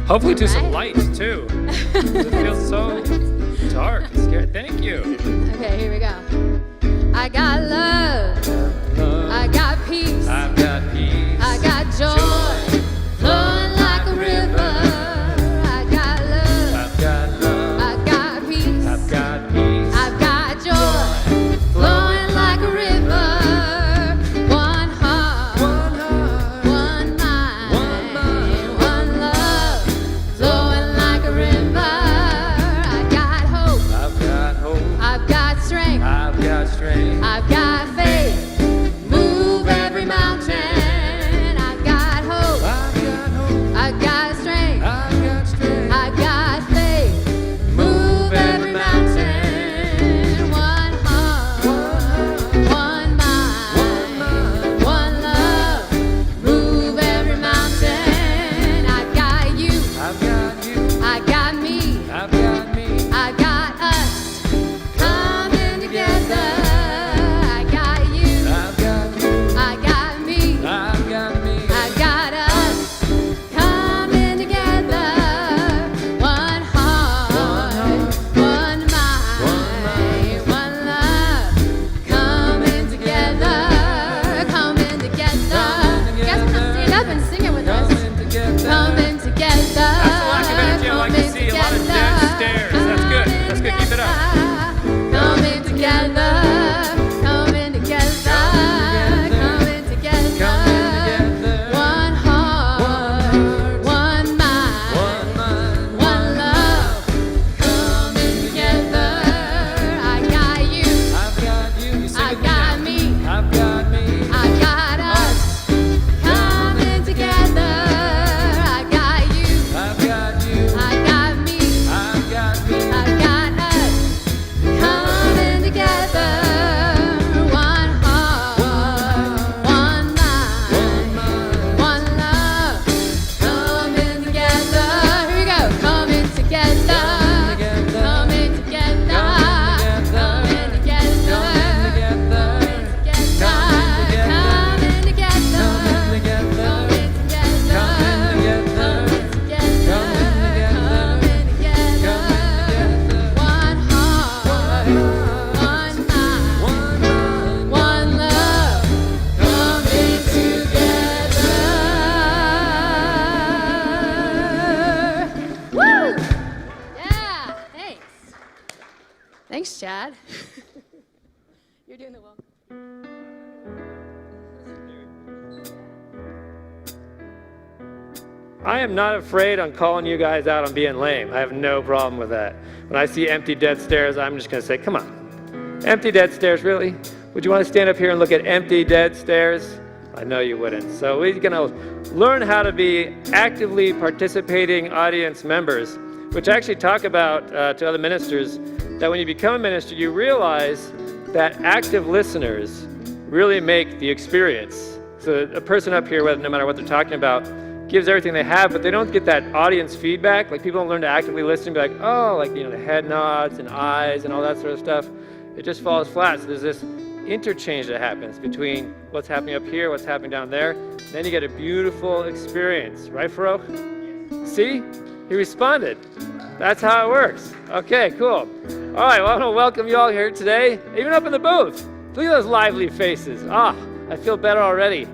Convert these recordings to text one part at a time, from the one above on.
Hopefully to some light, too. It feels so dark and scary. Thank you. Okay, here we go. I got love. I got peace. I've got peace. I got joy. Flowing like a river. I got love. I've got love. I got peace. I've got peace. I've got joy. Flowing like a river. One heart. One mind. One love. Flowing like a river. I got hope. I've got hope. I've got strength. I've got strength. I've got faith. Move every mountain. I've got hope. I've got hope. I've got strength. I've got strength. I've got faith. Move every mountain. One heart. One mind. One love. Move every mountain. I've got you. I've got you. I got me. I've got me. I got us coming together. I got you. I've got you. I got me. I've got me. I got us coming together. One heart, one mind, one love. Coming together, coming together. You guys want to stand up and sing it with us? Coming together. Coming together. That's a lack of energy. I like to see a lot of dead stares. That's good. That's good. Keep it up. Coming together, coming together, coming together. One heart, one mind, one love. Coming together. I got you. I've got you. You sing I with me got now. me. I've got me. I got us coming together. I got you. I've got you. I got me. I've got me. I got us coming together. One heart, one mind, one love. Coming together. Here we go. Coming together. Coming together. Coming together. Coming together. One heart, one mind, one love. Coming together. Woo! Yeah, thanks. Thanks, Chad. You're doing the welcome. I am not afraid on calling you guys out on being lame. I have no problem with that. When I see empty dead stares, I'm just going to say, come on. Empty dead stares, really? Would you want to stand up here and look at empty dead stares? I know you wouldn't. So we're going to learn how to be actively participating audience members, which I actually talk about to other ministers, that when you become a minister, you realize that active listeners really make the experience. So a person up here, no matter what they're talking about, gives everything they have, but they don't get that audience feedback. Like, people don't learn to actively listen and be like, oh, like, you know, the head nods and eyes and all that sort of stuff. It just falls flat. So there's this interchange that happens between what's happening up here, what's happening down there. Then you get a beautiful experience. Right, Farouk? See? He responded. That's how it works. Okay, cool. All right, well, I want to welcome you all here today, even up in the booth. Look at those lively faces. I feel better already.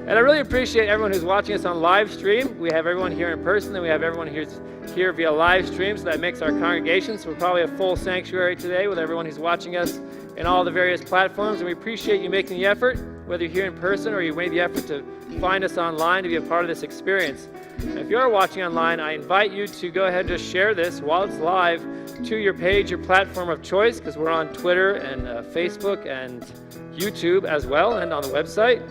And I really appreciate everyone who's watching us on live stream. We have everyone here in person, and we have everyone here via live stream, so that makes our congregation. So we're probably a full sanctuary today with everyone who's watching us in all the various platforms. And we appreciate you making the effort, whether you're here in person or you made the effort to find us online to be a part of this experience. And if you are watching online, I invite you to go ahead and just share this while it's live to your page, your platform of choice, because we're on Twitter and Facebook and YouTube as well, and on the website.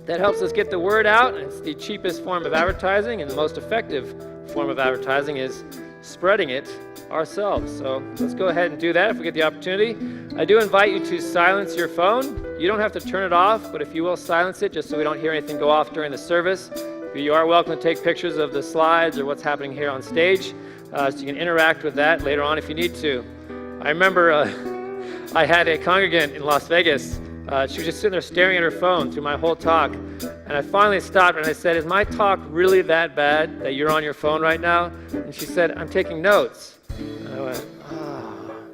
That helps us get the word out. It's the cheapest form of advertising, and the most effective form of advertising is spreading it ourselves. So let's go ahead and do that if we get the opportunity. I do invite you to silence your phone. You don't have to turn it off, but if you will, silence it just so we don't hear anything go off during the service. You are welcome to take pictures of the slides or what's happening here on stage, so you can interact with that later on if you need to. I remember I had a congregant in Las Vegas She was just sitting there staring at her phone through my whole talk. And I finally stopped and I said, is my talk really that bad that you're on your phone right now? And she said, I'm taking notes. And I went, oh.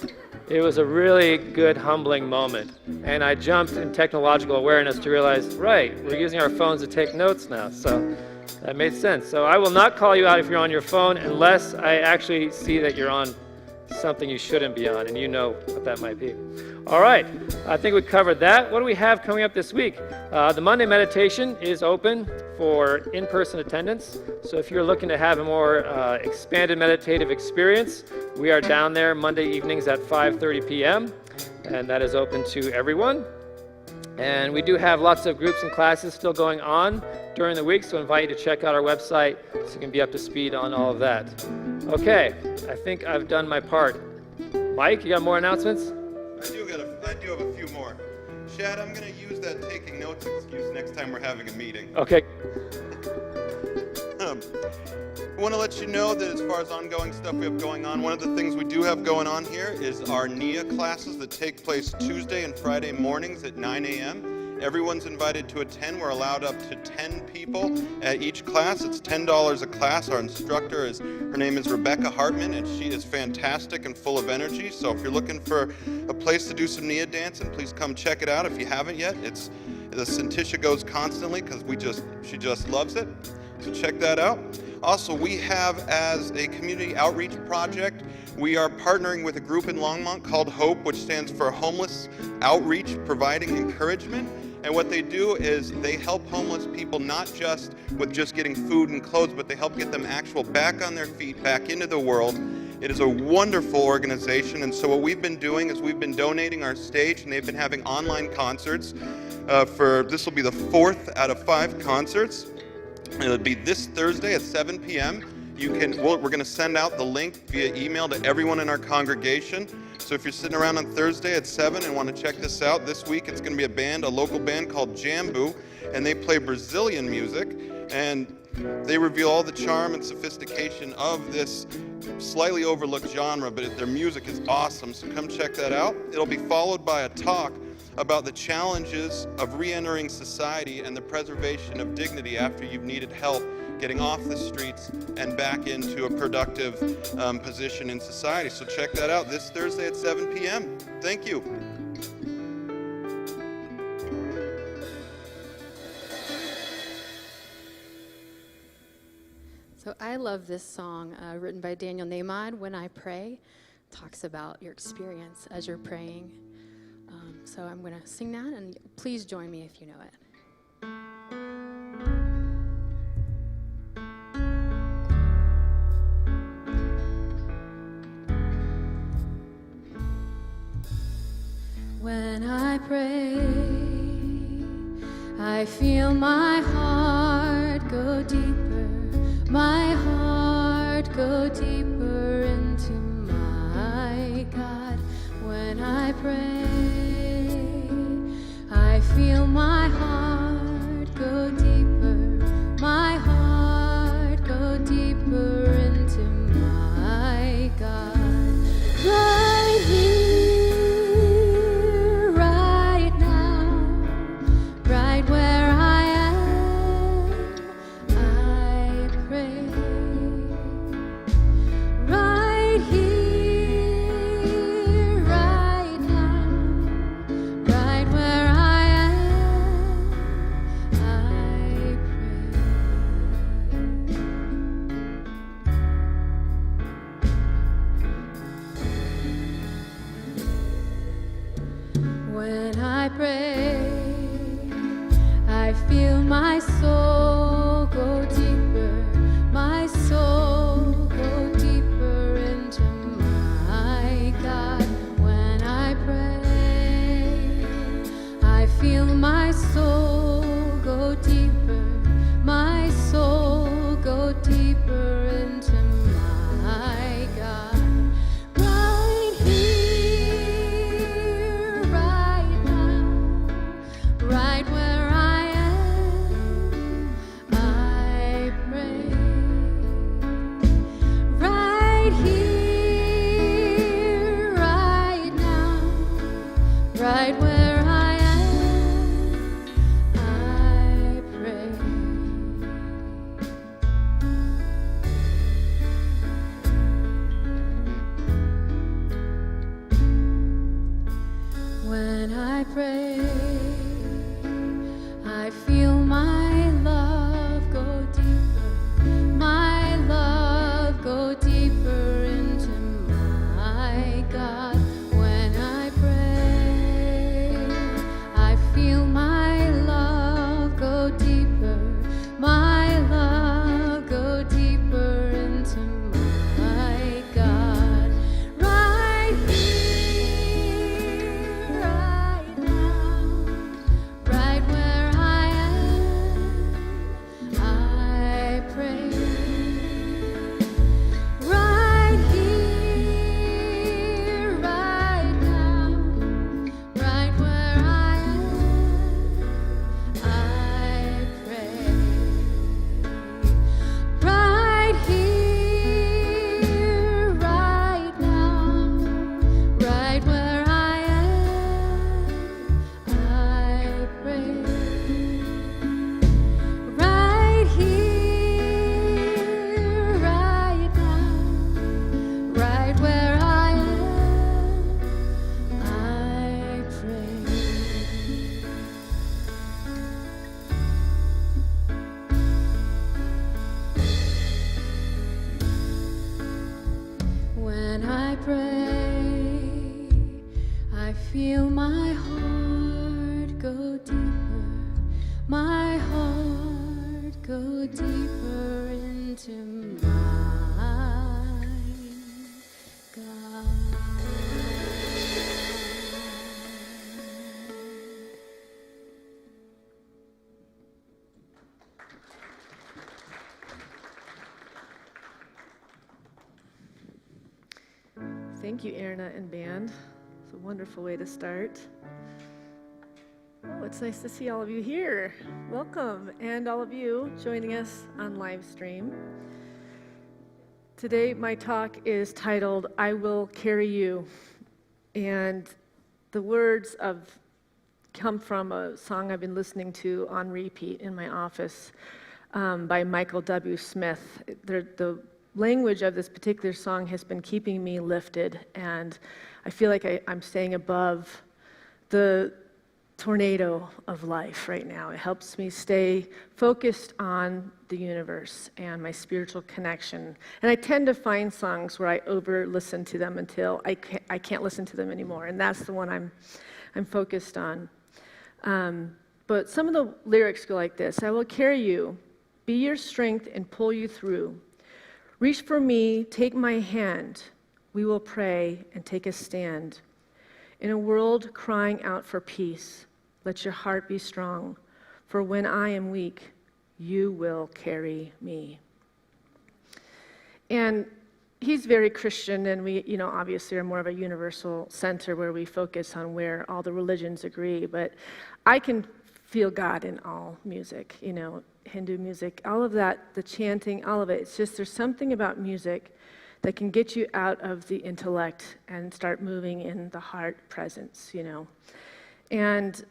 It was a really good, humbling moment. And I jumped in technological awareness to realize, right, we're using our phones to take notes now. So that made sense. So I will not call you out if you're on your phone unless I actually see that you're on something you shouldn't be on, and you know what that might be. All right, I think we covered that. What do we have coming up this week? The Monday meditation is open for in-person attendance. So if you're looking to have a more expanded meditative experience, we are down there Monday evenings at 5:30 p.m., and that is open to everyone. And we do have lots of groups and classes still going on during the week, so I invite you to check out our website so you can be up to speed on all of that. Okay, I think I've done my part. Mike, you got more announcements? I do have a few more. Shad, I'm going to use that taking notes excuse next time we're having a meeting. Okay. I want to let you know that as far as ongoing stuff we have going on, one of the things we do have going on here is our NIA classes that take place Tuesday and Friday mornings at 9 a.m. Everyone's invited to attend. We're allowed up to 10 people at each class. It's $10 a class. Our instructor her name is Rebecca Hartman, and she is fantastic and full of energy. So if you're looking for a place to do some NIA dancing, please come check it out if you haven't yet. The Syntysche goes constantly because she just loves it. So check that out. Also, we have, as a community outreach project, we are partnering with a group in Longmont called HOPE, which stands for Homeless Outreach Providing Encouragement. And what they do is they help homeless people not just with just getting food and clothes, but they help get them back on their feet, back into the world. It is a wonderful organization, and so what we've been doing is we've been donating our stage, and they've been having online concerts. This will be the 4th out of 5 concerts. It'll be this Thursday at 7 p.m. We're going to send out the link via email to everyone in our congregation. So if you're sitting around on Thursday at 7 and want to check this out, this week it's going to be a local band called Jambu, and they play Brazilian music, and they reveal all the charm and sophistication of this slightly overlooked genre, but their music is awesome, so come check that out. It'll be followed by a talk about the challenges of re-entering society and the preservation of dignity after you've needed help getting off the streets and back into a productive position in society. So check that out this Thursday at 7 p.m. Thank you. So I love this song written by Daniel Nahmad, When I Pray. Talks about your experience as you're praying. So I'm going to sing that, and please join me if you know it. When I pray, I feel my heart go deeper, my heart go deeper into my God. When I pray, I feel my heart go deeper, my heart go deeper into my God. Right here, right now, right where I am, I pray. Right here, right now, right where I am, I pray. When I pray, I feel my soul go deeper, my soul go deeper into my God. When I pray, I feel my soul go deeper, my soul go deeper into my God. Right here, right now, right where I am, I pray. Right here, right now, right where I am, deeper into my God. Thank you, Erna and band. It's a wonderful way to start. Oh, it's nice to see all of you here. Welcome, and all of you joining us on live stream. Today, my talk is titled, I Will Carry You. And the words come from a song I've been listening to on repeat in my office by Michael W. Smith. The language of this particular song has been keeping me lifted, and I feel like I'm staying above the tornado of life right now. It helps me stay focused on the universe and my spiritual connection. And I tend to find songs where I over-listen to them until I can't listen to them anymore, and that's the one I'm focused on. But some of the lyrics go like this: I will carry you, be your strength and pull you through. Reach for me, take my hand. We will pray and take a stand. In a world crying out for peace, let your heart be strong. For when I am weak, you will carry me. And he's very Christian, and we, obviously are more of a universal center where we focus on where all the religions agree. But I can feel God in all music, Hindu music, all of that, the chanting, all of it. It's just there's something about music that can get you out of the intellect and start moving in the heart presence, And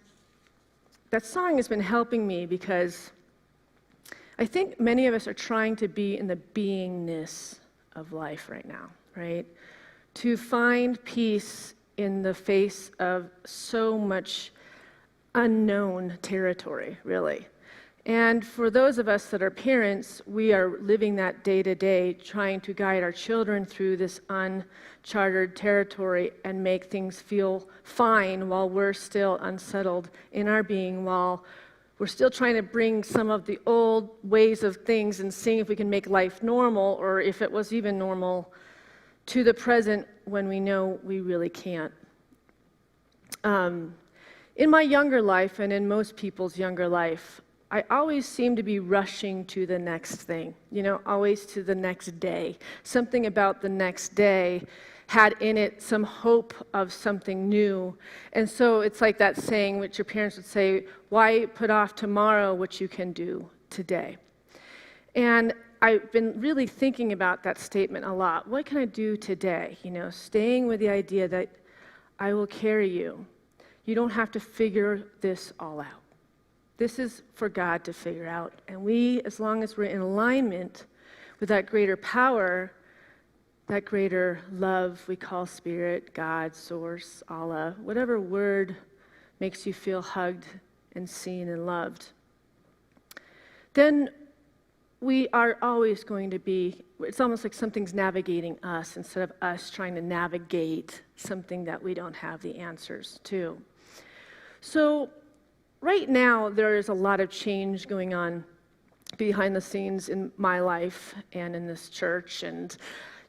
that song has been helping me because I think many of us are trying to be in the beingness of life right now, right? To find peace in the face of so much unknown territory, really. And for those of us that are parents, we are living that day to day, trying to guide our children through this uncharted territory and make things feel fine while we're still unsettled in our being, while we're still trying to bring some of the old ways of things and seeing if we can make life normal, or if it was even normal, to the present when we know we really can't. In my younger life, and in most people's younger life, I always seem to be rushing to the next thing, always to the next day. Something about the next day had in it some hope of something new. And so it's like that saying which your parents would say, why put off tomorrow what you can do today? And I've been really thinking about that statement a lot. What can I do today? Staying with the idea that I will carry you. You don't have to figure this all out. This is for God to figure out. And we, as long as we're in alignment with that greater power, that greater love we call spirit, God, source, Allah, whatever word makes you feel hugged and seen and loved, then we are always going to be, it's almost like something's navigating us instead of us trying to navigate something that we don't have the answers to. So right now, there is a lot of change going on behind the scenes in my life and in this church. And,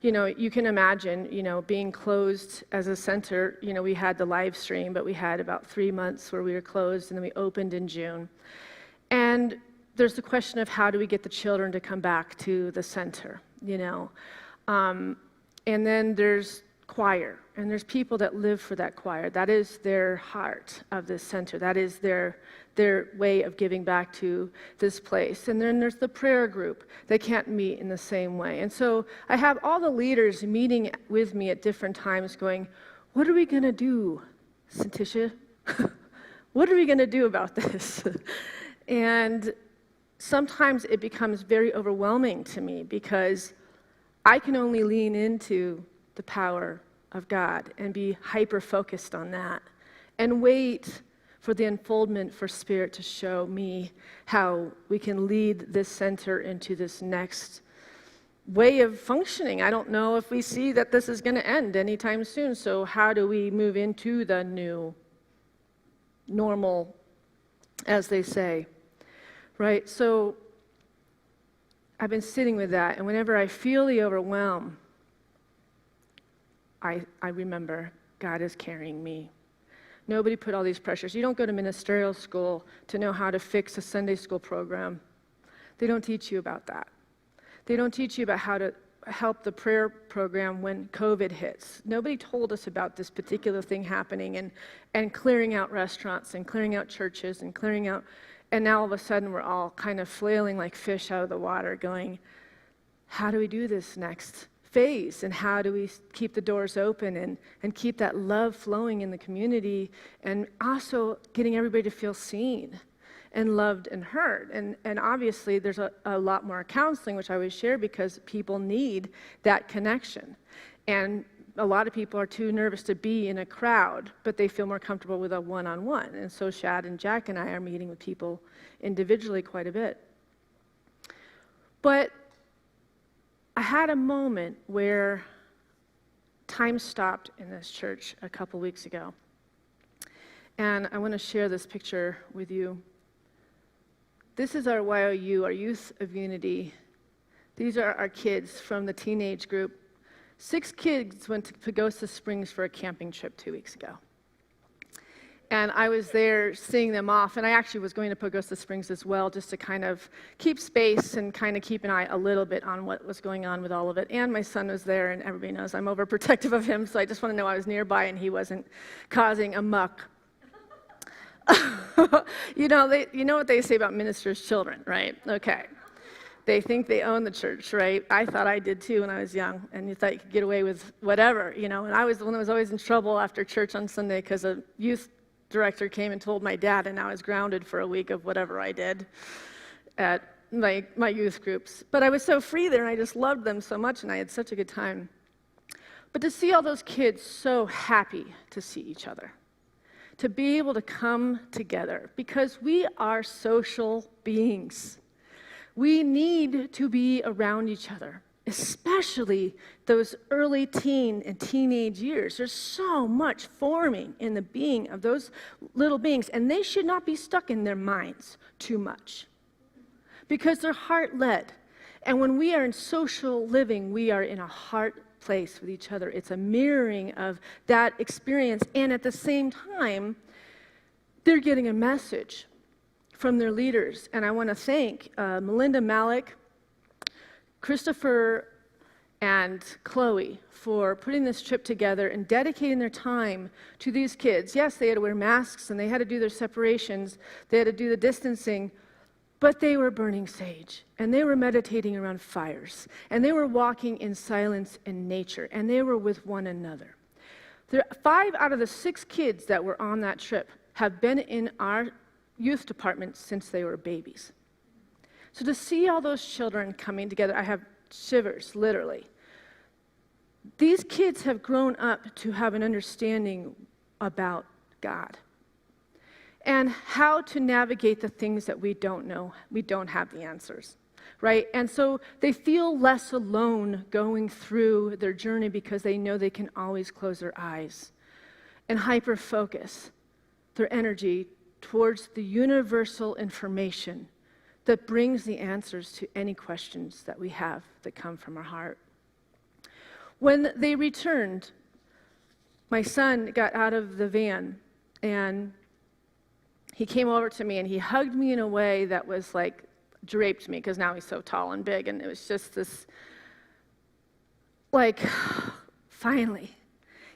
you can imagine, being closed as a center. We had the live stream, but we had about 3 months where we were closed, and then we opened in June. And there's the question of how do we get the children to come back to the center, And then there's choir, and there's people that live for that choir. That is their heart of this center. That is their way of giving back to this place. And then there's the prayer group. They can't meet in the same way. And so I have all the leaders meeting with me at different times going, what are we going to do, Syntysche? What are we going to do about this? And sometimes it becomes very overwhelming to me because I can only lean into the power of God and be hyper-focused on that and wait for the unfoldment for Spirit to show me how we can lead this center into this next way of functioning. I don't know if we see that this is going to end anytime soon, so how do we move into the new normal, as they say, right? So I've been sitting with that, and whenever I feel the overwhelm, I remember God is carrying me. Nobody put all these pressures. You don't go to ministerial school to know how to fix a Sunday school program. They don't teach you about that. They don't teach you about how to help the prayer program when COVID hits. Nobody told us about this particular thing happening and clearing out restaurants and clearing out churches and clearing out, and now all of a sudden we're all kind of flailing like fish out of the water going, how do we do this next phase, and how do we keep the doors open and keep that love flowing in the community, and also getting everybody to feel seen and loved and heard. And obviously there's a lot more counseling, which I always share, because people need that connection. And a lot of people are too nervous to be in a crowd, but they feel more comfortable with a one-on-one. And so Shad and Jack and I are meeting with people individually quite a bit. But I had a moment where time stopped in this church a couple weeks ago. And I want to share this picture with you. This is our YOU, our Youth of Unity. These are our kids from the teenage group. 6 kids went to Pagosa Springs for a camping trip 2 weeks ago. And I was there seeing them off, and I actually was going to Pagosa Springs as well, just to kind of keep space and kind of keep an eye a little bit on what was going on with all of it. And my son was there, and everybody knows I'm overprotective of him, so I just want to know I was nearby and he wasn't causing a muck. You know what they say about ministers' children, right? Okay. They think they own the church, right? I thought I did too when I was young, and you thought you could get away with whatever, and I was the one that was always in trouble after church on Sunday because a youth director came and told my dad, and I was grounded for a week of whatever I did at my youth groups. But I was so free there, and I just loved them so much, and I had such a good time. But to see all those kids so happy to see each other, to be able to come together, because we are social beings. We need to be around each other, especially those early teen and teenage years. There's so much forming in the being of those little beings, and they should not be stuck in their minds too much, because they're heart-led. And when we are in social living, we are in a heart place with each other. It's a mirroring of that experience, and at the same time, they're getting a message from their leaders. And I want to thank Melinda Malik, Christopher, and Chloe for putting this trip together and dedicating their time to these kids. Yes, they had to wear masks and they had to do their separations, they had to do the distancing, but they were burning sage, and they were meditating around fires, and they were walking in silence in nature, and they were with one another. 5 out of the 6 kids that were on that trip have been in our youth department since they were babies. So to see all those children coming together, I have shivers, literally. These kids have grown up to have an understanding about God and how to navigate the things that we don't know. We don't have the answers, right? And so they feel less alone going through their journey because they know they can always close their eyes and hyper-focus their energy towards the universal information that brings the answers to any questions that we have that come from our heart. When they returned, my son got out of the van and he came over to me and he hugged me in a way that was like draped me, because now he's so tall and big, and it was just this, like, finally.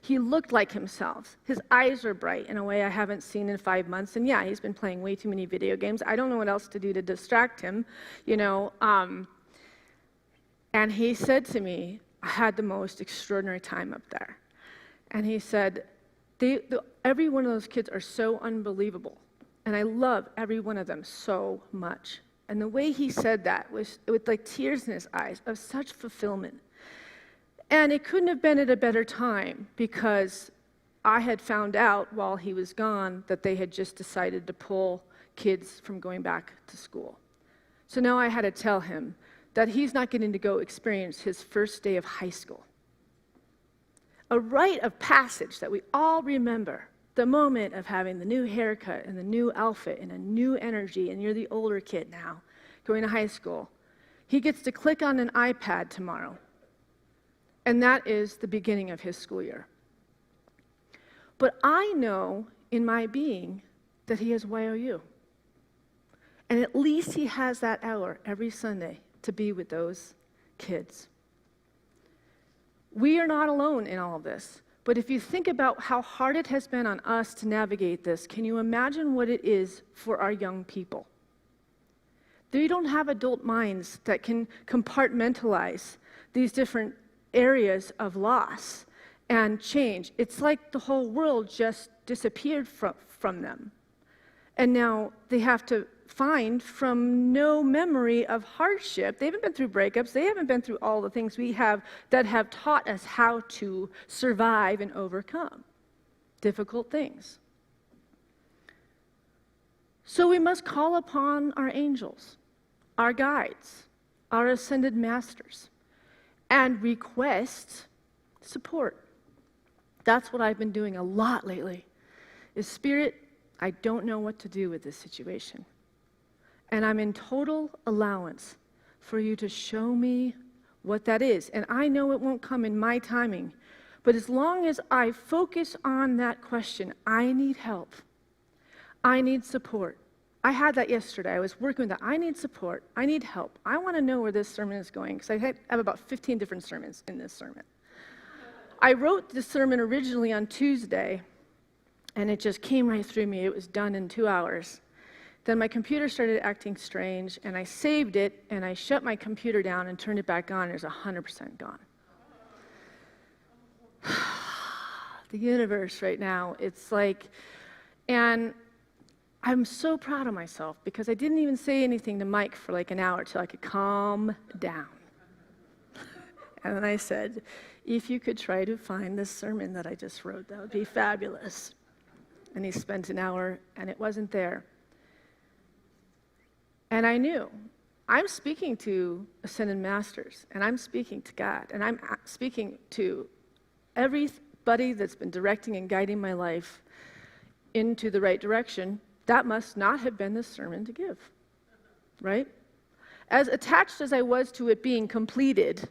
He looked like himself. His eyes are bright in a way I haven't seen in 5 months. And yeah, he's been playing way too many video games. I don't know what else to do to distract him, And he said to me, I had the most extraordinary time up there. And he said, every one of those kids are so unbelievable. And I love every one of them so much. And the way he said that was with like tears in his eyes of such fulfillment. And it couldn't have been at a better time, because I had found out while he was gone that they had just decided to pull kids from going back to school. So now I had to tell him that he's not getting to go experience his first day of high school. A rite of passage that we all remember, the moment of having the new haircut and the new outfit and a new energy, and you're the older kid now going to high school. He gets to click on an iPad tomorrow. And that is the beginning of his school year. But I know in my being that he has YOU. And at least he has that hour every Sunday to be with those kids. We are not alone in all of this. But if you think about how hard it has been on us to navigate this, can you imagine what it is for our young people? They don't have adult minds that can compartmentalize these different areas of loss and change. It's like the whole world just disappeared from them. And now they have to find from no memory of hardship. They haven't been through breakups. They haven't been through all the things we have that have taught us how to survive and overcome difficult things. So we must call upon our angels, our guides, our ascended masters, and request support. That's what I've been doing a lot lately, is Spirit, I don't know what to do with this situation. And I'm in total allowance for you to show me what that is. And I know it won't come in my timing, but as long as I focus on that question, I need help. I need support. I had that yesterday. I was working with that. I need support. I need help. I want to know where this sermon is going, because I have about 15 different sermons in this sermon. I wrote the sermon originally on Tuesday, and it just came right through me. It was done in 2 hours. Then my computer started acting strange, and I saved it, and I shut my computer down and turned it back on, and it was 100% gone. The universe right now, it's like, and I'm so proud of myself because I didn't even say anything to Mike for like an hour till I could calm down. And then I said, if you could try to find this sermon that I just wrote, that would be fabulous. And he spent an hour, and it wasn't there. And I knew, I'm speaking to ascended masters, and I'm speaking to God, and I'm speaking to everybody that's been directing and guiding my life into the right direction. That must not have been the sermon to give, right? As attached as I was to it being completed,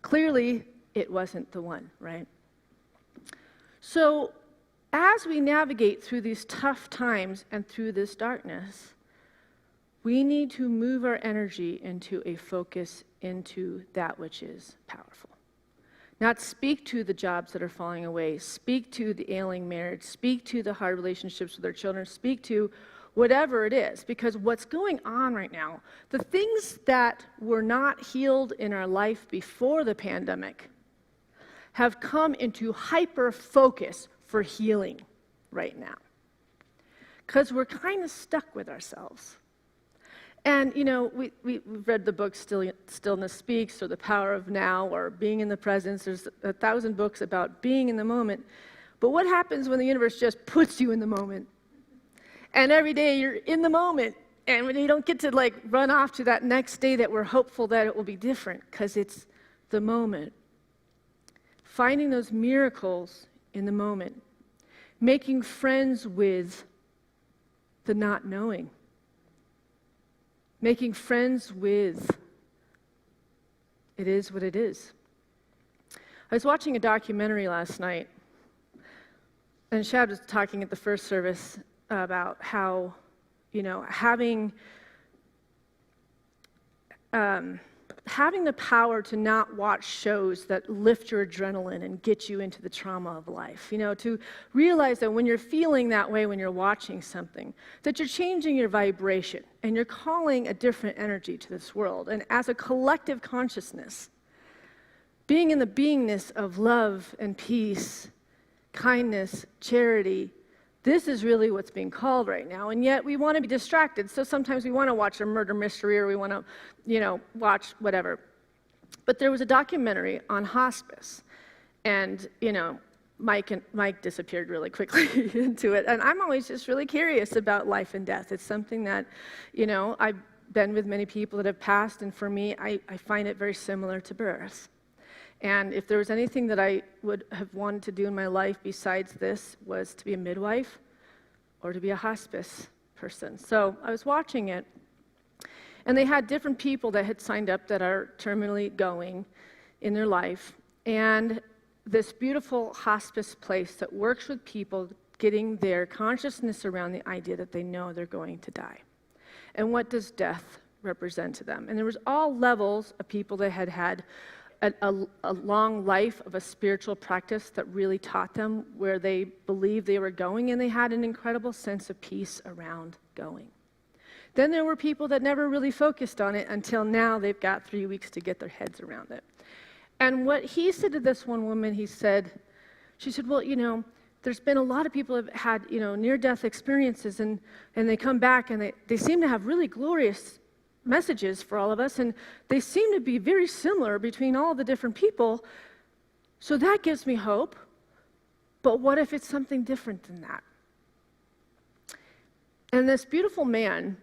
clearly it wasn't the one, right? So as we navigate through these tough times and through this darkness, we need to move our energy into a focus into that which is powerful. Not speak to the jobs that are falling away, speak to the ailing marriage, speak to the hard relationships with our children, speak to whatever it is, because what's going on right now, the things that were not healed in our life before the pandemic have come into hyper focus for healing right now. Because we're kind of stuck with ourselves. And, you know, we've read the book Stillness Speaks, or The Power of Now, or Being in the Presence. There's 1,000 books about being in the moment. But what happens when the universe just puts you in the moment? And every day you're in the moment, and when you don't get to, like, run off to that next day that we're hopeful that it will be different, because it's the moment. Finding those miracles in the moment. Making friends with the not knowing. Making friends with, it is what it is. I was watching a documentary last night, and Shad was talking at the first service about how, you know, having the power to not watch shows that lift your adrenaline and get you into the trauma of life. You know, to realize that when you're feeling that way when you're watching something, that you're changing your vibration and you're calling a different energy to this world. And as a collective consciousness, being in the beingness of love and peace, kindness, charity, this is really what's being called right now, and yet we want to be distracted. So sometimes we want to watch a murder mystery, or we want to, you know, watch whatever. But there was a documentary on hospice, and, you know, Mike disappeared really quickly into it, and I'm always just really curious about life and death. It's something that, you know, I've been with many people that have passed, and for me, I find it very similar to birth. And if there was anything that I would have wanted to do in my life besides this, was to be a midwife or to be a hospice person. So I was watching it, And they had different people that had signed up that are terminally going in their life. And this beautiful hospice place that works with people getting their consciousness around the idea that they know they're going to die. And what does death represent to them? And there was all levels of people that had had a long life of a spiritual practice that really taught them where they believed they were going, and they had an incredible sense of peace around going. Then there were people that never really focused on it until now they've got 3 weeks to get their heads around it. And what he said to this one woman, she said, well, there's been a lot of people who have had, near-death experiences, and they come back and they seem to have really glorious messages for all of us, and they seem to be very similar between all the different people. So that gives me hope. But what if it's something different than that? And this beautiful man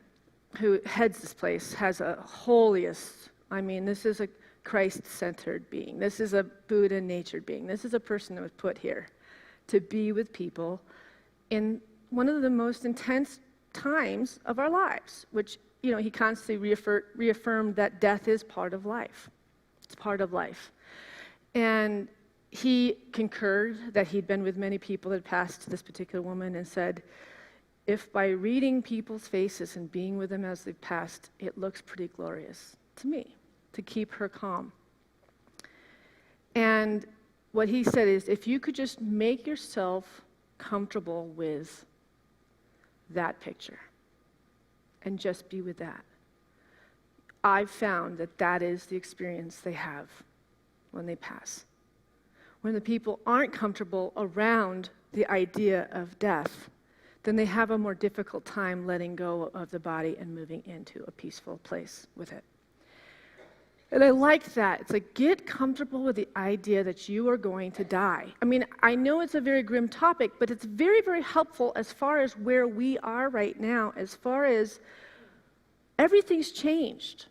who heads this place has a holiest, this is a Christ-centered being. This is a Buddha-natured being. This is a person that was put here to be with people in one of the most intense times of our lives, which, he constantly reaffirmed that death is part of life. It's part of life. And he concurred that he'd been with many people that passed to this particular woman and said, if by reading people's faces and being with them as they've passed, it looks pretty glorious to me to keep her calm. And what he said is, if you could just make yourself comfortable with that picture and just be with that, I've found that that is the experience they have when they pass. When the people aren't comfortable around the idea of death, then they have a more difficult time letting go of the body and moving into a peaceful place with it. And I like that. It's like, get comfortable with the idea that you are going to die. I know it's a very grim topic, but it's very, very helpful as far as where we are right now, as far as everything's changed.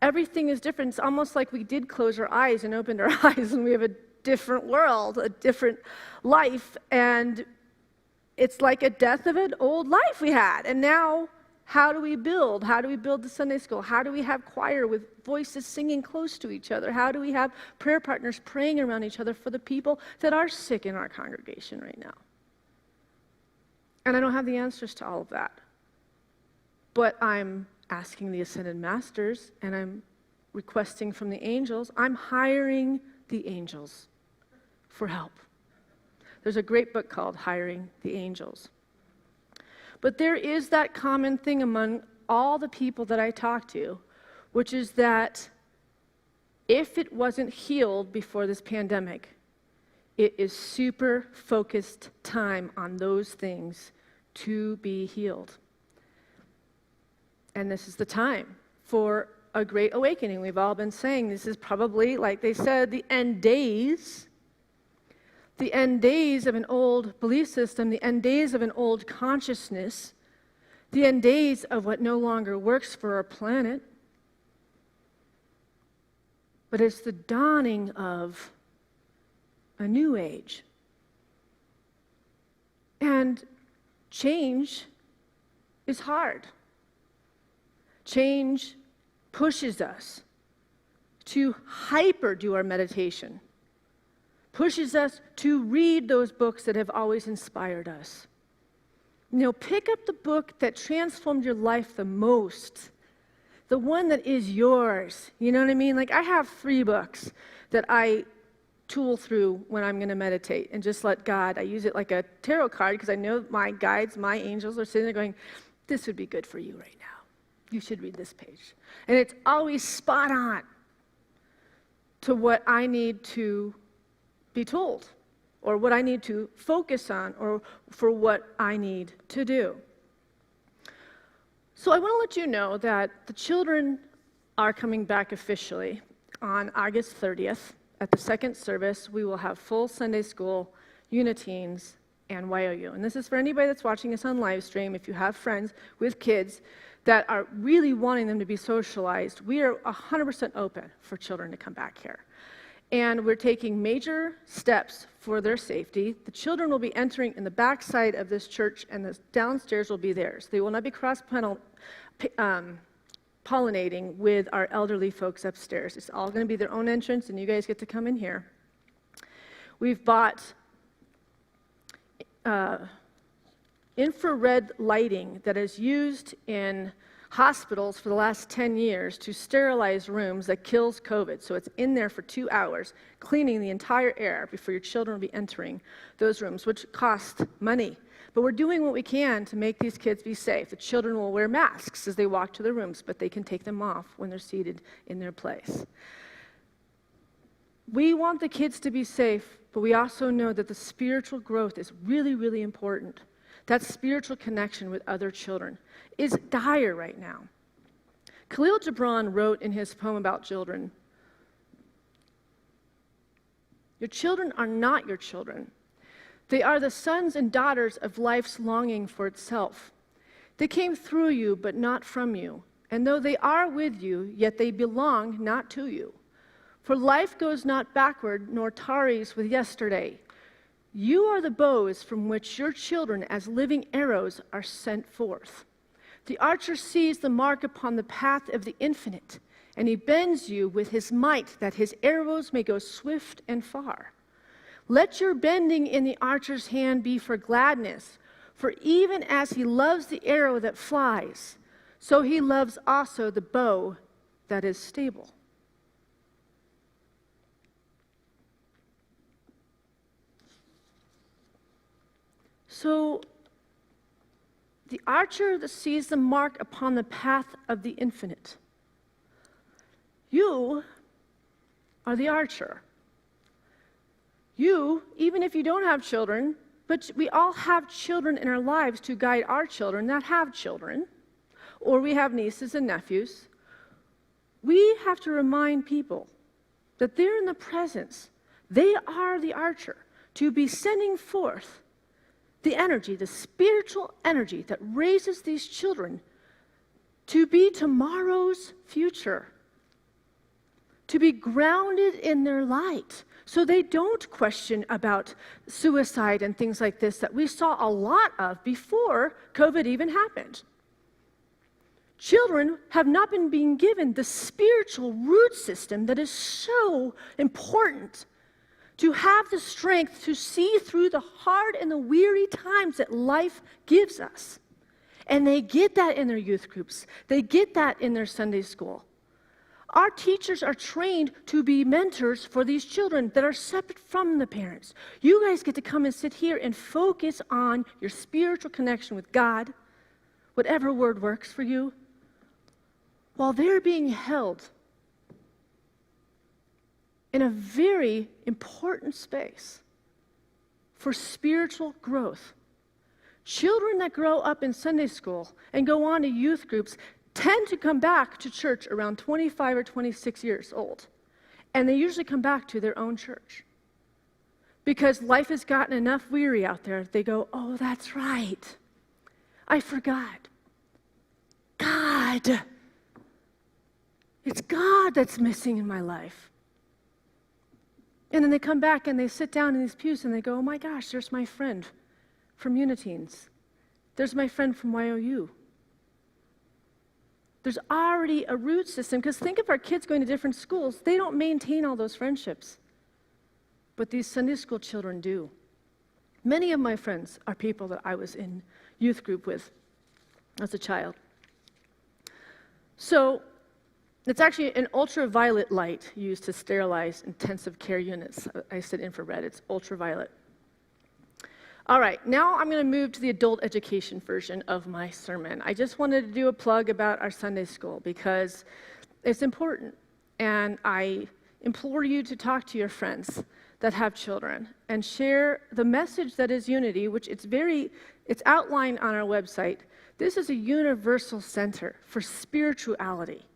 Everything is different. It's almost like we did close our eyes and opened our eyes, and we have a different world, a different life, and it's like a death of an old life we had. And now, how do we build? How do we build the Sunday school? How do we have choir with voices singing close to each other? How do we have prayer partners praying around each other for the people that are sick in our congregation right now? And I don't have the answers to all of that. But I'm asking the Ascended Masters, and I'm requesting from the angels. I'm hiring the angels for help. There's a great book called Hiring the Angels. But there is that common thing among all the people that I talk to, which is that if it wasn't healed before this pandemic, it is super focused time on those things to be healed. And this is the time for a great awakening. We've all been saying this is probably, like they said, the end days of an old belief system, the end days of an old consciousness, the end days of what no longer works for our planet. But it's the dawning of a new age. And change is hard. Change pushes us to hyper do our meditation, pushes us to read those books that have always inspired us. Pick up the book that transformed your life the most, the one that is yours. You know what I mean? Like, I have 3 books that I tool through when I'm going to meditate and just let God. I use it like a tarot card because I know my guides, my angels are sitting there going, this would be good for you right now. You should read this page. And it's always spot on to what I need to be told, or what I need to focus on, or for what I need to do. So I want to let you know that the children are coming back officially on August 30th. At the second service, we will have full Sunday school, Uniteens, and YOU. And this is for anybody that's watching us on live stream. If you have friends with kids that are really wanting them to be socialized, we are 100% open for children to come back here. And we're taking major steps for their safety. The children will be entering in the backside of this church, and the downstairs will be theirs. They will not be pollinating with our elderly folks upstairs. It's all going to be their own entrance, and you guys get to come in here. We've bought infrared lighting that is used in hospitals for the last 10 years to sterilize rooms that kills COVID. So it's in there for 2 hours, cleaning the entire air before your children will be entering those rooms, which cost money. But we're doing what we can to make these kids be safe. The children will wear masks as they walk to their rooms, but they can take them off when they're seated in their place. We want the kids to be safe, but we also know that the spiritual growth is really, really important. That spiritual connection with other children is dire right now. Khalil Gibran wrote in his poem about children, "Your children are not your children. They are the sons and daughters of life's longing for itself. They came through you, but not from you. And though they are with you, yet they belong not to you. For life goes not backward, nor tarries with yesterday. You are the bows from which your children, as living arrows, are sent forth. The archer sees the mark upon the path of the infinite, and he bends you with his might, that his arrows may go swift and far. Let your bending in the archer's hand be for gladness, for even as he loves the arrow that flies, so he loves also the bow that is stable." So, the archer that sees the mark upon the path of the infinite. You are the archer. You, even if you don't have children, but we all have children in our lives to guide our children that have children, or we have nieces and nephews. We have to remind people that they're in the presence. They are the archer to be sending forth the energy, the spiritual energy that raises these children to be tomorrow's future, to be grounded in their light, so they don't question about suicide and things like this that we saw a lot of before COVID even happened. Children have not been being given the spiritual root system that is so important to have the strength to see through the hard and the weary times that life gives us. And they get that in their youth groups. They get that in their Sunday school. Our teachers are trained to be mentors for these children that are separate from the parents. You guys get to come and sit here and focus on your spiritual connection with God, whatever word works for you, while they're being held in a very important space for spiritual growth. Children that grow up in Sunday school and go on to youth groups tend to come back to church around 25 or 26 years old. And they usually come back to their own church. Because life has gotten enough weary out there, they go, "Oh, that's right. I forgot. God. It's God that's missing in my life." And then they come back and they sit down in these pews and they go, "Oh my gosh, there's my friend from Uniteens. There's my friend from YOU." There's already a root system, because think of our kids going to different schools. They don't maintain all those friendships. But these Sunday school children do. Many of my friends are people that I was in youth group with as a child. So, it's actually an ultraviolet light used to sterilize intensive care units. I said infrared, it's ultraviolet. All right, now I'm going to move to the adult education version of my sermon. I just wanted to do a plug about our Sunday school because it's important. And I implore you to talk to your friends that have children and share the message that is unity, which it's outlined on our website. This is a universal center for spirituality.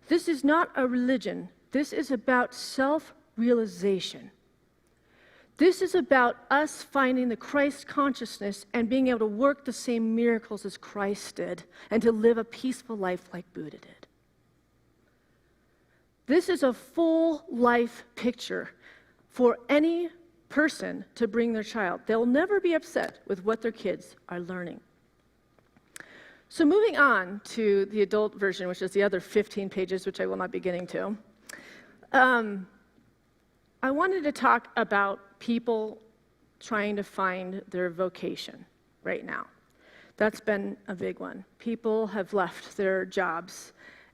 This is not a religion. This is about self-realization. This is about us finding the Christ consciousness and being able to work the same miracles as Christ did and to live a peaceful life like Buddha did. This is a full life picture for any person to bring their child. They'll never be upset with what their kids are learning. So moving on to the adult version, which is the other 15 pages, which I will not be getting to. I wanted to talk about people trying to find their vocation right now. That's been a big one. People have left their jobs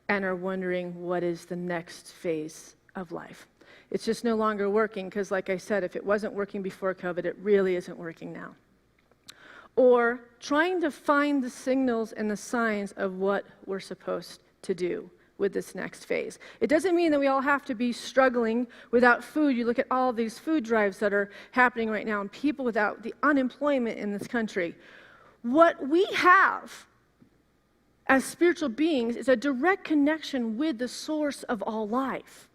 and are wondering what is the next phase of life. It's just no longer working because, like I said, if it wasn't working before COVID, it really isn't working now. Or trying to find the signals and the signs of what we're supposed to do with this next phase. It doesn't mean that we all have to be struggling without food. You look at all of these food drives that are happening right now and people without the unemployment in this country. What we have as spiritual beings is a direct connection with the source of all life.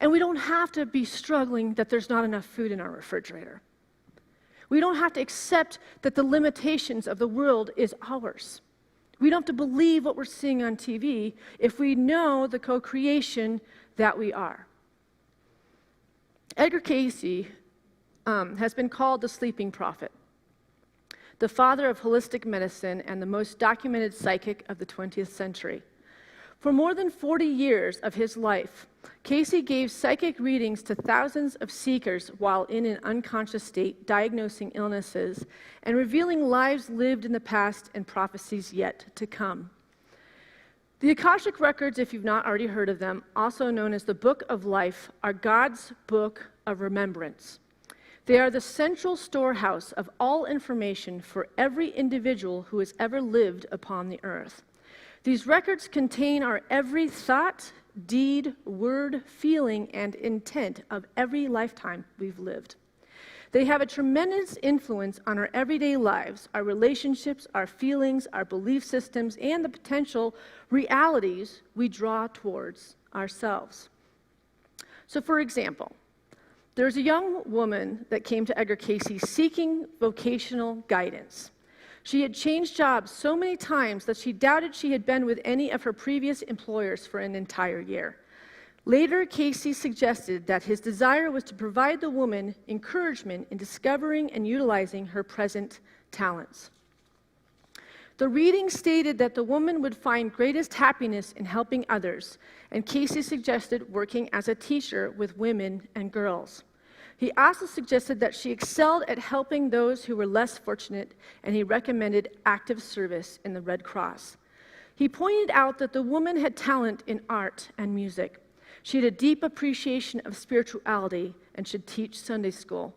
And we don't have to be struggling that there's not enough food in our refrigerator. We don't have to accept that the limitations of the world is ours. We don't have to believe what we're seeing on TV if we know the co-creation that we are. Edgar Cayce has been called the sleeping prophet, the father of holistic medicine and the most documented psychic of the 20th century. For more than 40 years of his life, Cayce gave psychic readings to thousands of seekers while in an unconscious state, diagnosing illnesses and revealing lives lived in the past and prophecies yet to come. The Akashic Records, if you've not already heard of them, also known as the Book of Life, are God's book of remembrance. They are the central storehouse of all information for every individual who has ever lived upon the earth. These records contain our every thought, deed, word, feeling, and intent of every lifetime we've lived. They have a tremendous influence on our everyday lives, our relationships, our feelings, our belief systems, and the potential realities we draw towards ourselves. So, for example, there's a young woman that came to Edgar Cayce seeking vocational guidance. She had changed jobs so many times that she doubted she had been with any of her previous employers for an entire year. Later, Cayce suggested that his desire was to provide the woman encouragement in discovering and utilizing her present talents. The reading stated that the woman would find greatest happiness in helping others, and Cayce suggested working as a teacher with women and girls. He also suggested that she excelled at helping those who were less fortunate, and he recommended active service in the Red Cross. He pointed out that the woman had talent in art and music. She had a deep appreciation of spirituality and should teach Sunday school.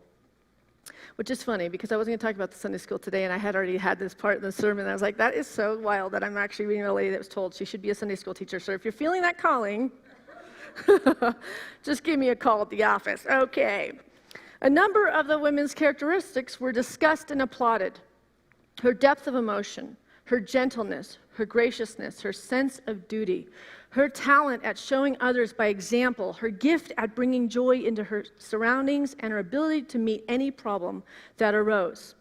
Which is funny, because I wasn't going to talk about the Sunday school today, and I had already had this part in the sermon, and I was like, that is so wild that I'm actually reading a lady that was told she should be a Sunday school teacher. So if you're feeling that calling, just give me a call at the office. Okay. A number of the women's characteristics were discussed and applauded. Her depth of emotion, her gentleness, her graciousness, her sense of duty, her talent at showing others by example, her gift at bringing joy into her surroundings, and her ability to meet any problem that arose.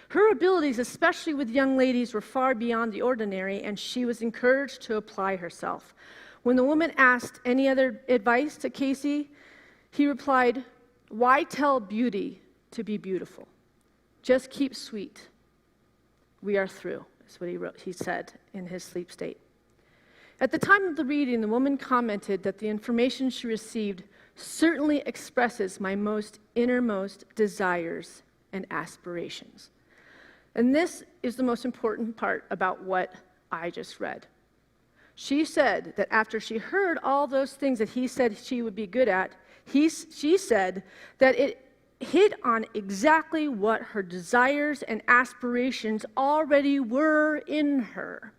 Her abilities, especially with young ladies, were far beyond the ordinary, and she was encouraged to apply herself. When the woman asked any other advice to Cayce, he replied, "Why tell beauty to be beautiful? Just keep sweet. We are through," is what he said in his sleep state. At the time of the reading, the woman commented that the information she received certainly expresses my most innermost desires and aspirations. And this is the most important part about what I just read. She said that after she heard all those things that he said she would be good at, she said that it hit on exactly what her desires and aspirations already were in her.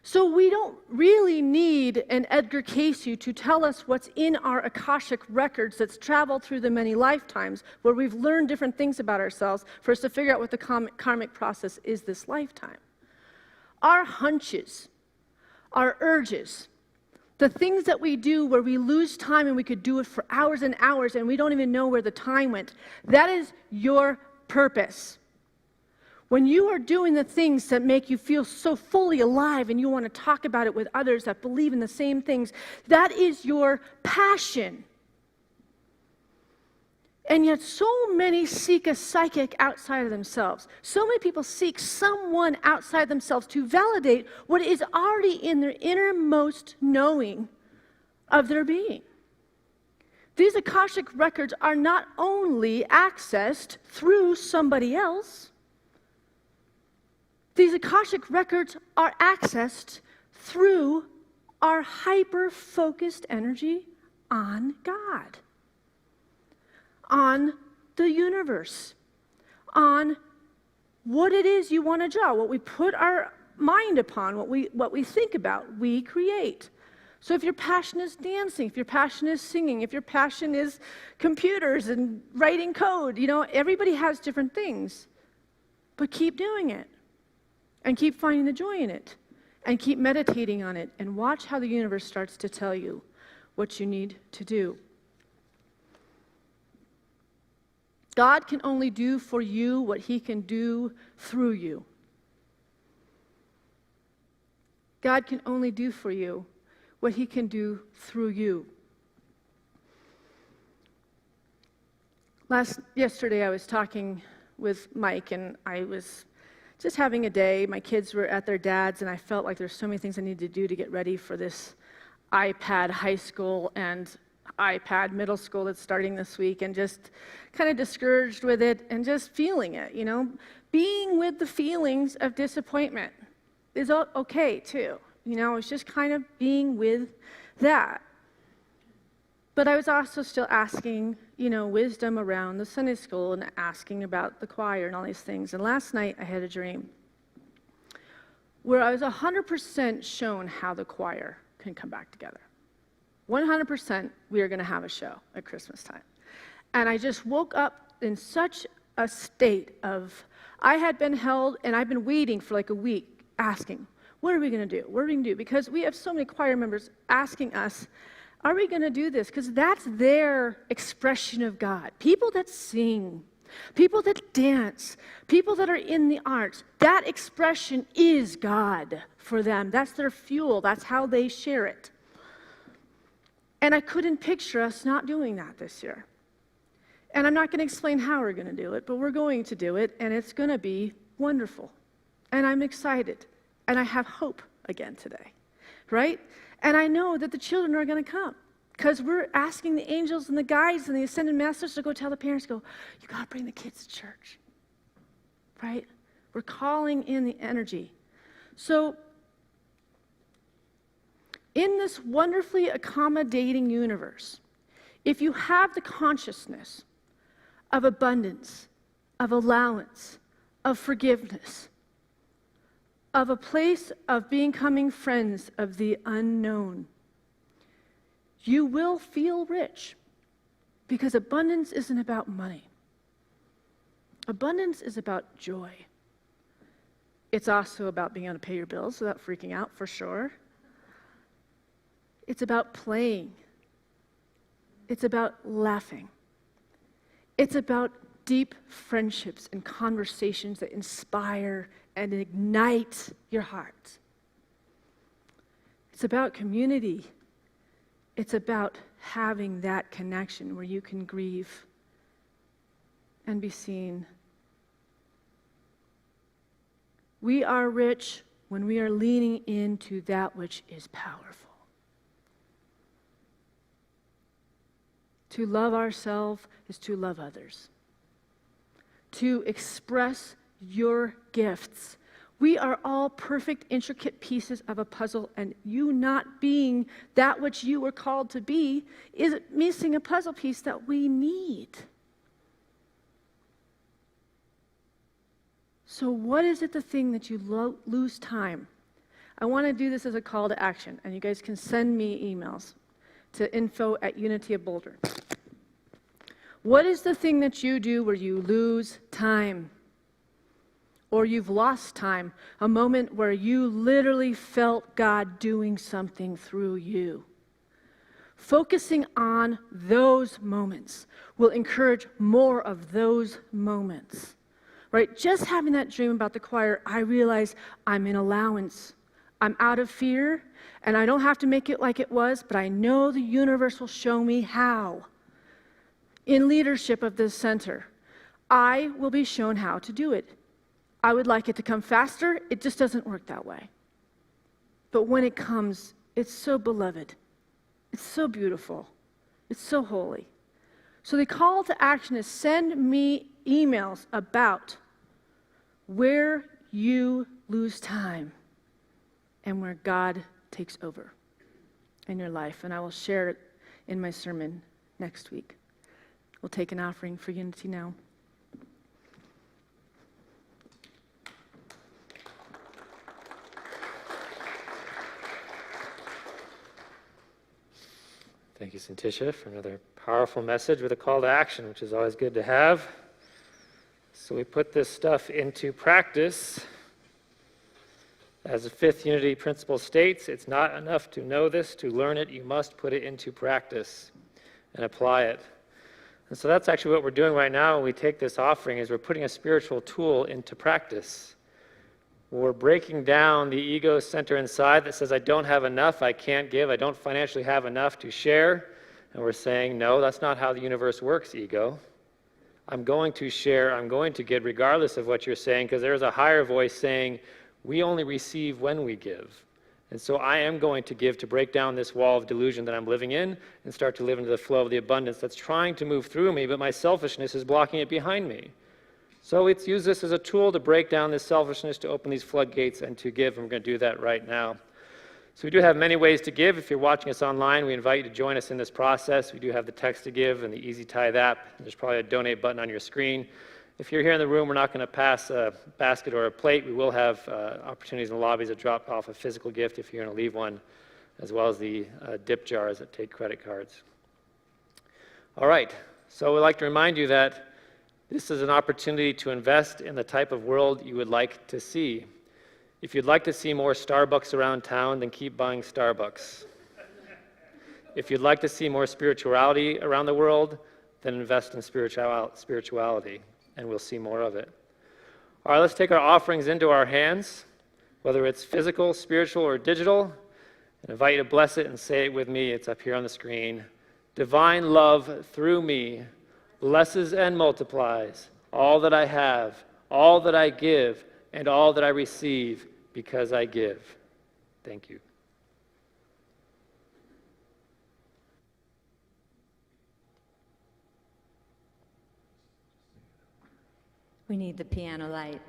So we don't really need an Edgar Cayce to tell us what's in our Akashic records that's traveled through the many lifetimes, where we've learned different things about ourselves for us to figure out what the karmic process is this lifetime. Our hunches, our urges, the things that we do where we lose time and we could do it for hours and hours and we don't even know where the time went, that is your purpose. When you are doing the things that make you feel so fully alive and you want to talk about it with others that believe in the same things, that is your passion. And yet so many seek a psychic outside of themselves. So many people seek someone outside themselves to validate what is already in their innermost knowing of their being. These Akashic records are not only accessed through somebody else, these Akashic records are accessed through our hyper-focused energy on God, on the universe, on what it is you want to draw, what we put our mind upon, what we think about, we create. So if your passion is dancing, if your passion is singing, if your passion is computers and writing code, everybody has different things. But keep doing it. And keep finding the joy in it. And keep meditating on it. And watch how the universe starts to tell you what you need to do. God can only do for you what he can do through you. God can only do for you what he can do through you. Yesterday I was talking with Mike, and I was just having a day. My kids were at their dad's, and I felt like there's so many things I needed to do to get ready for this iPad high school and iPad middle school that's starting this week, and just kind of discouraged with it and just feeling it, Being with the feelings of disappointment is okay too. It's just kind of being with that. But I was also still asking, wisdom around the Sunday school and asking about the choir and all these things. And last night I had a dream where I was 100% shown how the choir can come back together. 100% we are going to have a show at Christmas time. And I just woke up in such a state of, I had been held and I've been waiting for like a week asking, what are we going to do? What are we going to do? Because we have so many choir members asking us, are we going to do this? Because that's their expression of God. People that sing, people that dance, people that are in the arts, that expression is God for them. That's their fuel. That's how they share it. And I couldn't picture us not doing that this year. And I'm not going to explain how we're going to do it, but we're going to do it, and it's going to be wonderful. And I'm excited. And I have hope again today, right? And I know that the children are going to come because we're asking the angels and the guides and the ascended masters to go tell the parents, you got to bring the kids to church, right? We're calling in the energy. So in this wonderfully accommodating universe, if you have the consciousness of abundance, of allowance, of forgiveness, of a place of becoming friends of the unknown, you will feel rich, because abundance isn't about money. Abundance is about joy. It's also about being able to pay your bills without freaking out, for sure. It's about playing. It's about laughing. It's about deep friendships and conversations that inspire and ignite your heart. It's about community. It's about having that connection where you can grieve and be seen. We are rich when we are leaning into that which is powerful. To love ourselves is to love others. To express your gifts. We are all perfect, intricate pieces of a puzzle, and you not being that which you were called to be is missing a puzzle piece that we need. So what is it, the thing that you lose time? I want to do this as a call to action, and you guys can send me emails to info@Unity of Boulder. What is the thing that you do where you lose time? Or you've lost time, a moment where you literally felt God doing something through you. Focusing on those moments will encourage more of those moments, right? Just having that dream about the choir, I realize I'm in allowance. I'm out of fear, and I don't have to make it like it was, but I know the universe will show me how. in leadership of this center. I will be shown how to do it. I would like it to come faster. It just doesn't work that way. But when it comes, it's so beloved. It's so beautiful. It's so holy. So the call to action is send me emails about where you lose time and where God takes over in your life. And I will share it in my sermon next week. We'll take an offering for unity now. Thank you, Syntysche, for another powerful message with a call to action, which is always good to have. So we put this stuff into practice. As the fifth unity principle states, it's not enough to know this, to learn it. You must put it into practice and apply it. And so that's actually what we're doing right now when we take this offering, is we're putting a spiritual tool into practice. We're breaking down the ego center inside that says, I don't have enough, I can't give, I don't financially have enough to share. And we're saying, no, that's not how the universe works, ego. I'm going to share, I'm going to give, regardless of what you're saying, because there's a higher voice saying, we only receive when we give. And so I am going to give to break down this wall of delusion that I'm living in and start to live into the flow of the abundance that's trying to move through me, but my selfishness is blocking it behind me. So let's use this as a tool to break down this selfishness, to open these floodgates and to give, and we're going to do that right now. So we do have many ways to give. If you're watching us online, we invite you to join us in this process. We do have the text to give and the Easy Tithe app. There's probably a donate button on your screen. If you're here in the room, we're not going to pass a basket or a plate. We will have opportunities in the lobbies to drop off a physical gift if you're going to leave one, as well as the dip jars that take credit cards. All right, so we'd like to remind you that this is an opportunity to invest in the type of world you would like to see. If you'd like to see more Starbucks around town, then keep buying Starbucks. If you'd like to see more spirituality around the world, then invest in spirituality, and we'll see more of it. All right, let's take our offerings into our hands, whether it's physical, spiritual, or digital, and invite you to bless it and say it with me. It's up here on the screen. Divine love through me blesses and multiplies all that I have, all that I give, and all that I receive because I give. Thank you. We need the piano light.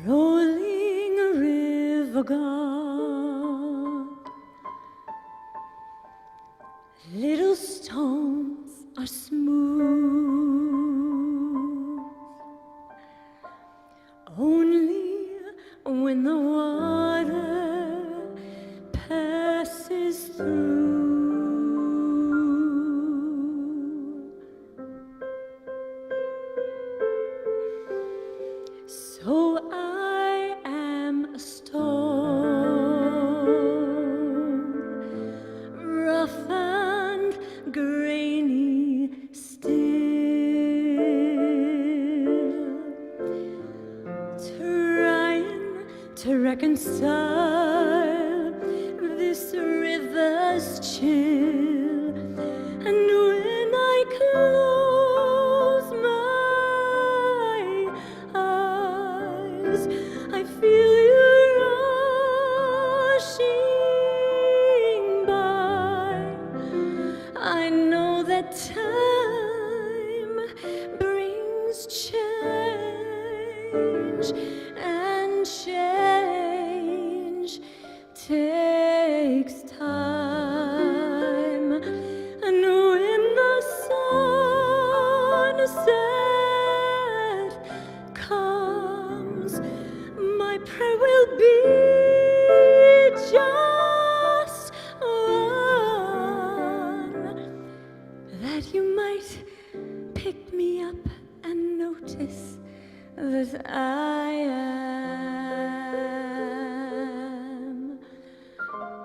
Rolling river God, little stones are smooth, only when the water passes through. So I am a stone, rough and grainy still, trying to reconcile this river's chill. And when I close my eyes, I feel you rushing by. I know that time brings change, and change takes time. And when the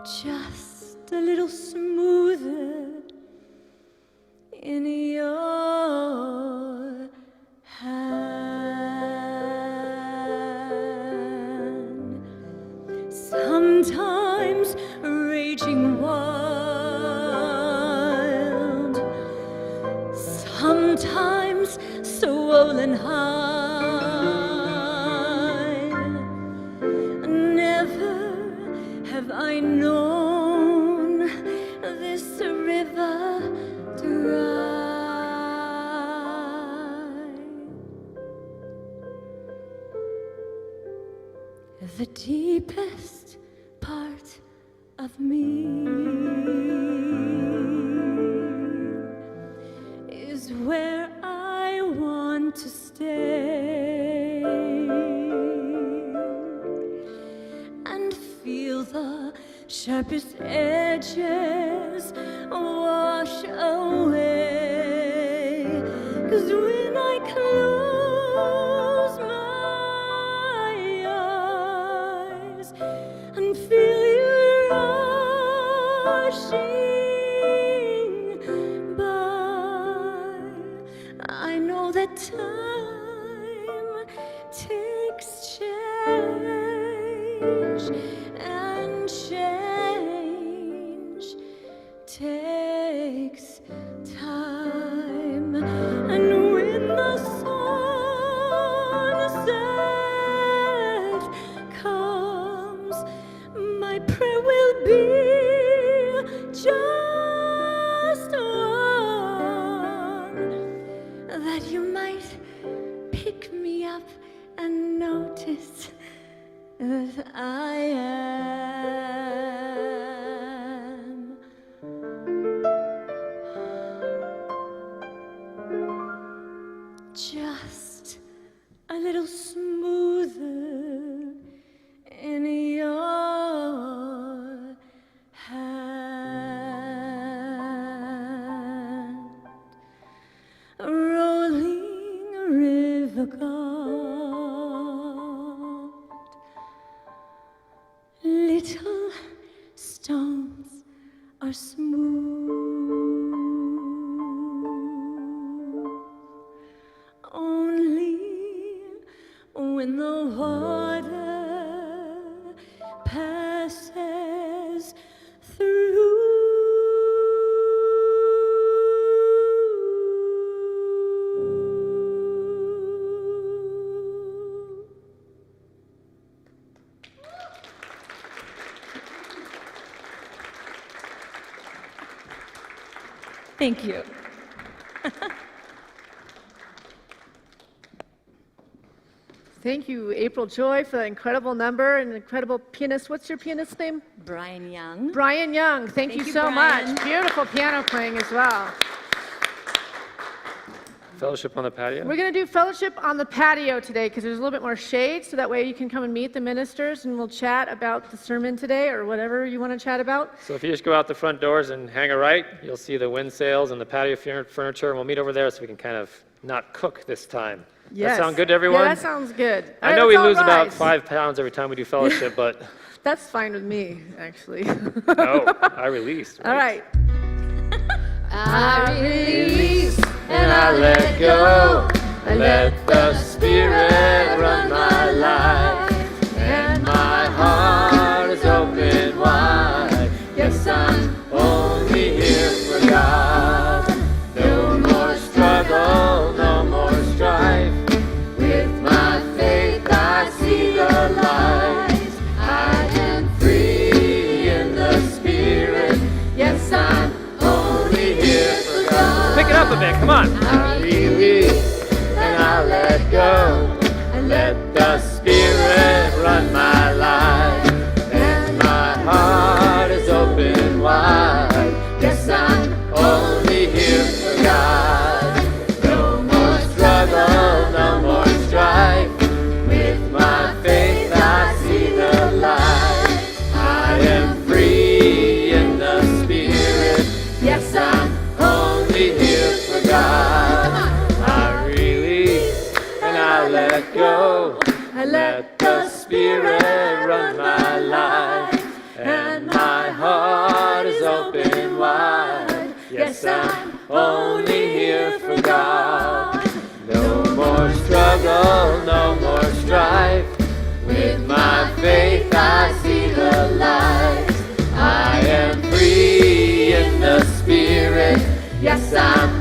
just a little smoother in your hand. Sometimes raging wild, sometimes swollen high. Never have I known this river dry. The deepest part of me is where I want to stay and feel the sharpest edges wash away. 'Cause when I close my eyes and feel you rushing by, I know that time takes change, and change takes time. And when the sunset comes, my prayer will be just one, that you might pick me up and notice that I am just a little smoother in your hand. A rolling river God, little stones are smooth, only when the water passes through. Thank you. Thank you, April Joy, for that incredible number and incredible pianist. What's your pianist's name? Brian Young. Brian Young. Thank you so Brian. much. Beautiful piano playing as well. Fellowship on the patio? We're going to do fellowship on the patio today because there's a little bit more shade, so that way you can come and meet the ministers and we'll chat about the sermon today or whatever you want to chat about. So if you just go out the front doors and hang a right, you'll see the wind sails and the patio furniture, and we'll meet over there so we can kind of not cook this time. Yes. That sound good to everyone? Yeah, that sounds good. I All know right, we let's all lose about rise. 5 pounds every time we do fellowship, but That's fine with me, actually. no, I release. All right. I release And I let go. I let the Spirit run my life. And my heart is open wide. Yes, I'm only here for God. No more struggle, no more strife. With my faith I see the light. I am free in the Spirit. Yes, I'm only here for God. Pick it up a bit, come on. I release and I let go. I let the and my heart is open wide. Yes, I'm only here for God. No more struggle, no more strife. With my faith I see the light. I am free in the Spirit. Yes, I'm